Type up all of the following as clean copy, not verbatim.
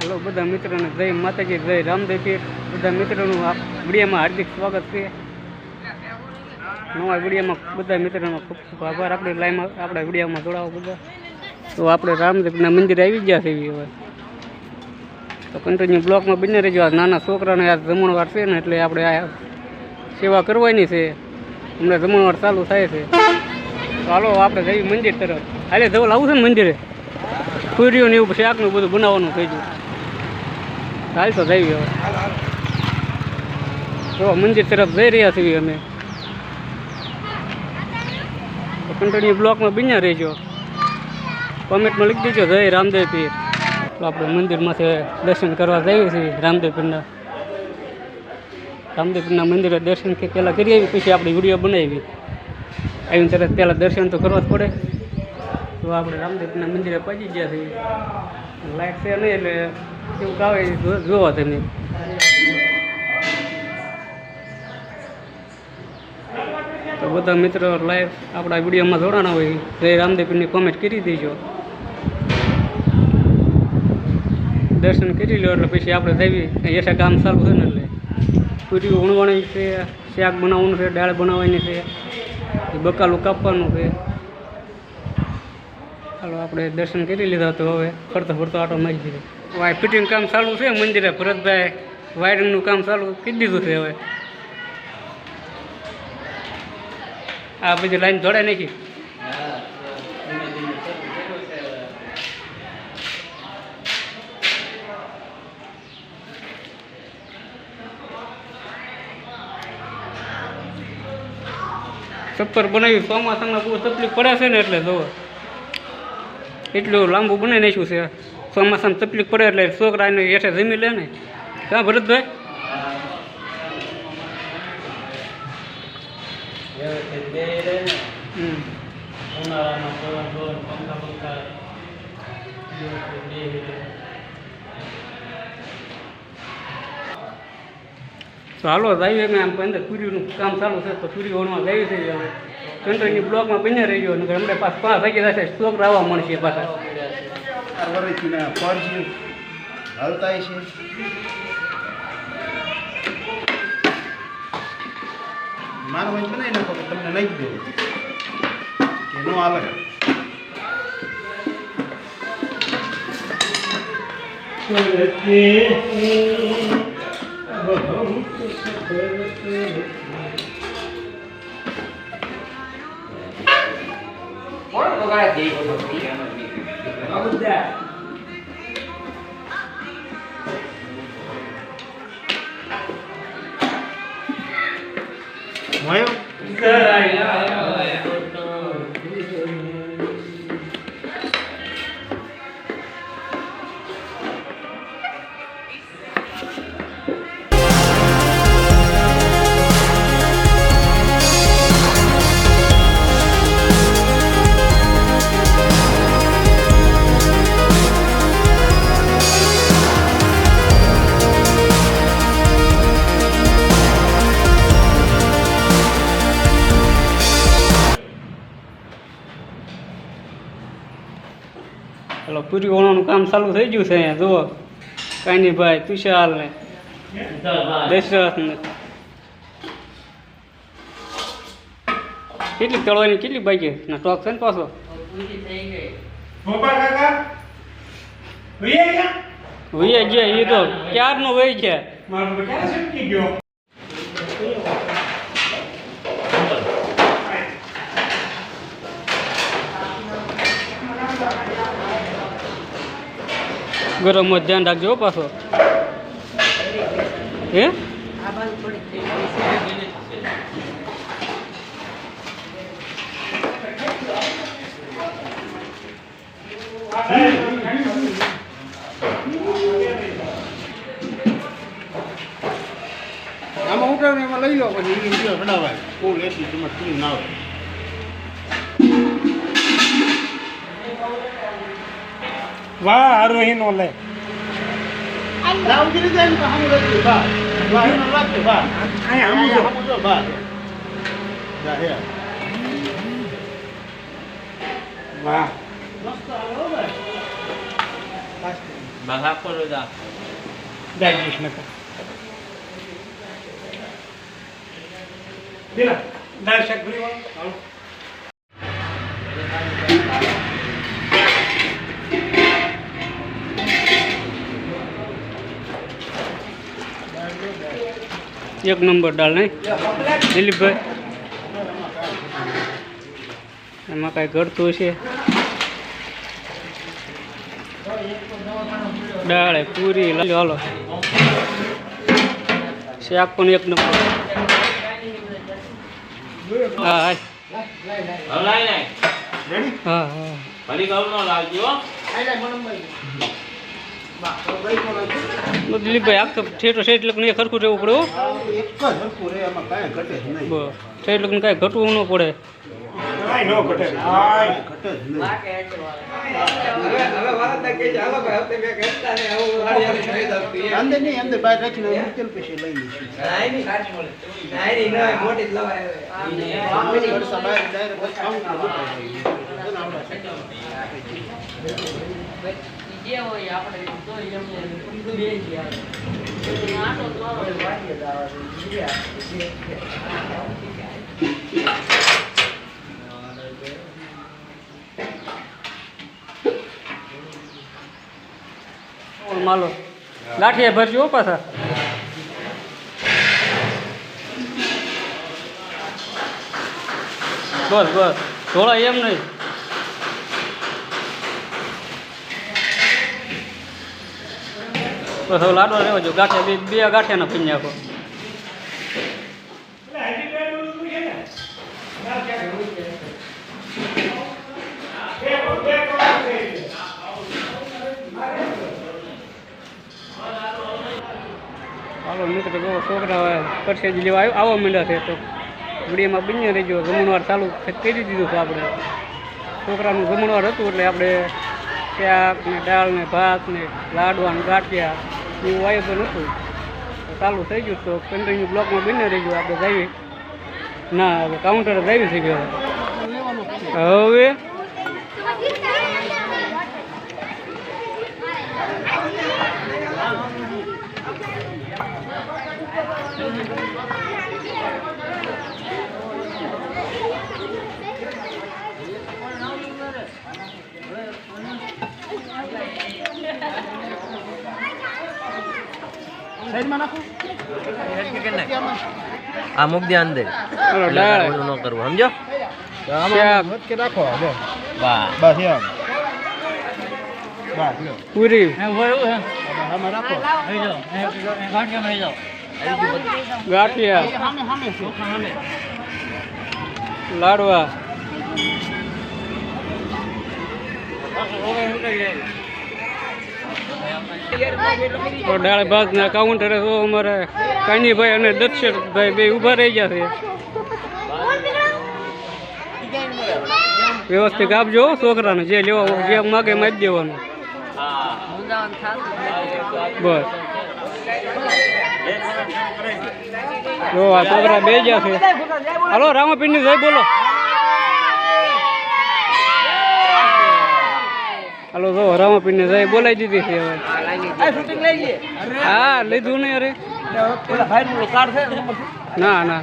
Hello बधा मित्रों ने जय माताजी जय रामदेव पीर बधा मित्रों वीडियो में हार्दिक स्वागत है। नवा वीडियो में बधा मित्रों खूब खूब आभार। अपने लाइव में अपना वीडियो में जोड़ाओ बधा। तो अपने रामदेव मंदिर आई गया है हवे तो कंटिन्यू ब्लॉक में बने रही। नाना छोकरा ने आज जमणवार से ने एटले आपणे आ सेवा करवानी है। हमने जमणवार चालू थाय छे। तो हालो आपणे जई मंदिर तरफ हाले जवल आवुं छे ने मंदिरे पूरीओ ने एवुं शाक ने बधुं बनाववानुं थई गयुं। हाल तो जई हवे तो मंदिर तरफ जई रह्या छीए अमे। तो कंटिन्यू ब्लॉक में बन्या रहीजो। कमेंट में लिखी दीजो जय रामदेव पीर। तो आप मंदिर में से दर्शन करवा जाइए छीए रामदेव पीरना। रामदेव पीरना मंदिर दर्शन के पहला करी आवी पछी आपणी विडियो बनावी। आवी तरह पहला दर्शन तो करवा ज पड़े। तो आप रामदेव पीरना मंदिरे पहुंची गया छीए। लाइट से नहीं एटले केवुं कावे जोवा तमे। तो बधा मित्रों लाइव अपना विडियो में जोड़ाना हो जय रामदेव पीर ने कमेंट करी दीजो। दर्शन करी लो एटले पछी आपणे जावी एठा काम चालू है ने पूरी वणवाणी से शाक बनाववानुं छे दाळ बनाववानी छे बकालू कापवानुं छे। हालो आपणे दर्शन करी लीधा तो हवे फरता फरता आटो मारी दीधो। वाय फिटिंग काम चालू है मंदिरे भरतभाई वायरिंग काम चालू करी दीधुं छे। हवे आ बधी लाइन जोड़ाई नाखी। छप्पर बनावी ચોમાસામાં બહુ તકલીફ પડે છે ને એટલે જો એટલું લાંબુ બનાવી નાખ્યું છે। ચોમાસામાં તકલીફ પડે એટલે છોકરાને હેઠે જમી લે ને કાં ભરતભાઈ। तो हालो जाइए मैं आम अंदर पूरी काम चालू है। तो पूरी वणवा जाइए थे हवे कंटिन्यू ब्लॉक में बने रही हो हमें पास 5 वागे जैसे छोकरा आवा मळशे पाछा मानवाई बनाई नाखो तो तमने नहीं दो के नो आवे। हेलो पूरी वणવાનું काम चालू થઈ ગયું છે। અહીંયા જુઓ કાનીભાઈ તુષાર ને દશરથ ને કેટલી તળવાની કેટલી બાકી ના ટોક છે ને પાછો ગોપાલ કાકા વઈ ગયા વઈ ગયા એ તો ક્યારનો વઈ ગયા મારો બેટા છટકી ગયો। गरम मत ध्यान रखो पासो हे આમાં ઉઠાવને એમાં લઈ લો પછી વિડિયો બનાવાય ફૂલ એસી તમારે ક્લીન ના આવે। वाह आरोही नो ले લાવ કરી દે ને હમ લઈ બા બા એનો રાખ બા आया હમ જો બા જા હે वाह મસ્ત આવો ભાઈ દાળ નકર દીના દાળ શાક ભરી વાળો હાલો એક નંબર દાળ નહીં દિલીપભાઈ એમાં કાંઈ ઘટતું છે દાળ પૂરી હાલો શાક પણ એક નંબર હા હા દિલીપભાઈ આખો ઠેઠો સાઈડ લગ્ન ખરખું રહેવું પડે એક જ હરખું રહે, એમાં કાંઈ ઘટે જ નહીં. બસ સાઈડ લગ્ન કાંઈ ઘટવું ન પડે કાઈ નો ઘટે કાઈ ઘટે જ નહીં. અંદર નહીં, અંદર બહાર રાખીને મૂકેલ પછી લઈ લઈશું. વરસાદ બહાર direct બસ counter મૂકાઈ માલો લાઠીએ ભરજો પાછા બસ બસ થોડા એમ નહીં બસ હવે લાડવા રહેવા જો ગાંઠિયા બે ગાંઠિયાના પી નાખો હાલો મિત્રો જો છોકરા કરશે જ લેવા આવવા માંડ્યા છે તો વિડીયોમાં બની રહેજો જમણવાર ચાલુ કરી દીધું છે આપણે છોકરાનું જમણવાર હતું એટલે આપણે શાક ને દાળ ને ભાત ને લાડવા ને ગાંઠિયા એવું આયોજન હતું તો ચાલુ થઈ ગયું તો કન્ટિન્યુ બ્લોકમાં બની રહેજો આપણે જઈએ ના હવે કાઉન્ટર જ આવી થઈ ગયો હવે આ મૂક દે અંદર હાલો દાળ ઓલું ન કરવું સમજો શાક કે રાખો લે વાહ બસ એમ બસ લો પૂરી આમાં રાખો ગાંઠિયા લાડવા તો દાળ ભાત ના કાઉન્ટરે તો અમારે કાનીભાઈ અને દક્ષરભાઈ બે ઊભા રહી ગયા છે વ્યવસ્થિત આપજો છોકરાને જે લેવા જે માગે મારી દેવાનું બસ જો આ છોકરા બે ગયા છે હાલો રામાપીરની જય બોલો હાલો જો રામાપીરની જય બોલાવી દીધી છે હવે હા લીધું નહીં અરે ના ના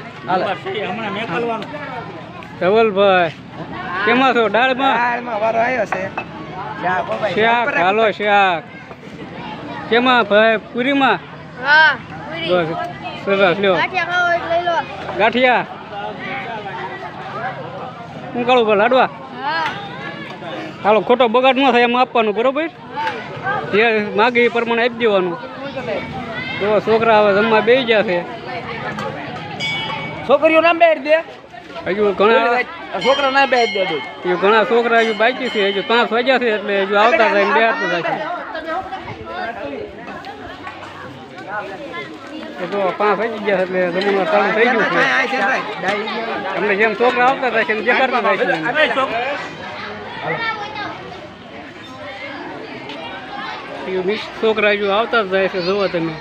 ધવલભાઈ કેમાં છો દાળમાં શાક હાલો શાક કેમાં ભાઈ પૂરીમાં બસ સરસ લ્યો ગાંઠિયા શું કાળું ભાઈ લાડવા હાલો ખોટો બગાડ ન થાય એમ આપવાનું બરોબર જે માગે એ પ્રમાણે આપી દેવાનું તો છોકરા હવે જમવા બેસી ગયા છે છોકરીઓ નામ બેડ દે હજુ ઘણા છોકરા ના બેડ દે હજુ ઘણા છોકરા હજુ બાકી છે હજુ 5 વાગ્યા છે એટલે હજુ આવતા થાય બે હાથ થાય છે તો 5 વાગી ગયા એટલે જમવાનું ચાલુ થઈ ગયું છે તમને જેમ છોકરા આવતા થાય છે એમ દેખાડતા થાય છે મિક્સ છોકરા હજુ આવતા જ જાય છે જોવો તમે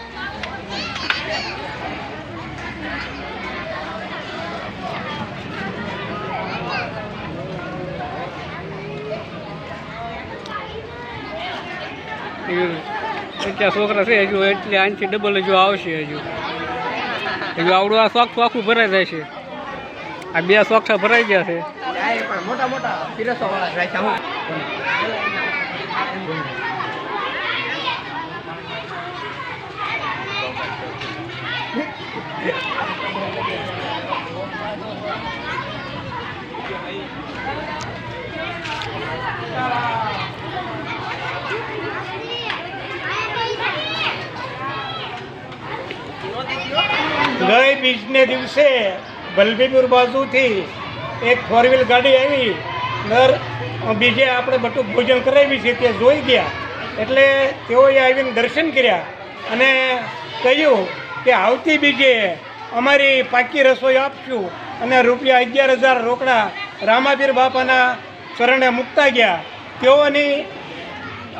અત્યારે છોકરા છે હજુ એટલે આનાથી ડબલ હજુ આવશે હજુ આવડું આ શોખ આખું ભરાઈ જાય છે આ બે શોખા ભરાઈ ગયા છે પણ મોટા મોટા પીરસવા વાળા રાખ્યા હું ગઈ બીજને દિવસે વલભીપુર બાજુથી એક 4 વ્હીલ ગાડી આવી દર બીજે આપણે બટુક ભોજન કરાવી છે તે જોઈ ગયા એટલે તેઓએ આવીને દર્શન કર્યા અને કહ્યું કે આવતી બીજે અમારી પાકી રસોઈ આપશું અને રૂપિયા 11,000 રોકડા રામાપીર બાપાના ચરણે મૂકતા ગયા. તેઓની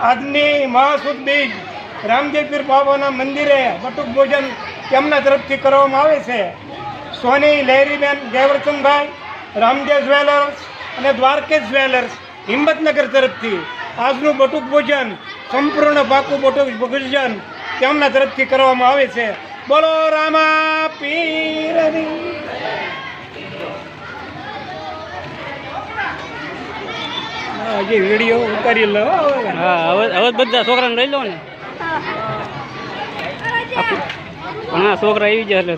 આજની મહાસુદ બીજ રામદેવપીર બાબાના મંદિરે બટુક ભોજન તેમના તરફથી કરવામાં આવે છે. સોની લહેરીબેન જયવર્ધનભાઈ, રામદેવ જ્વેલર્સ અને દ્વારકેશ જ્વેલર્સ હિંમતનગર તરફથી આજનું બટુક ભોજન સંપૂર્ણ પાકું બટુક ભોજન તેમના તરફથી કરવામાં આવે છે. બોલો રામા પીરની. હજી વિડીયો ઉતારી લો. હા હવે બધા છોકરાને લઈ લો ને પણ હા છોકરા આવી ગયા એટલે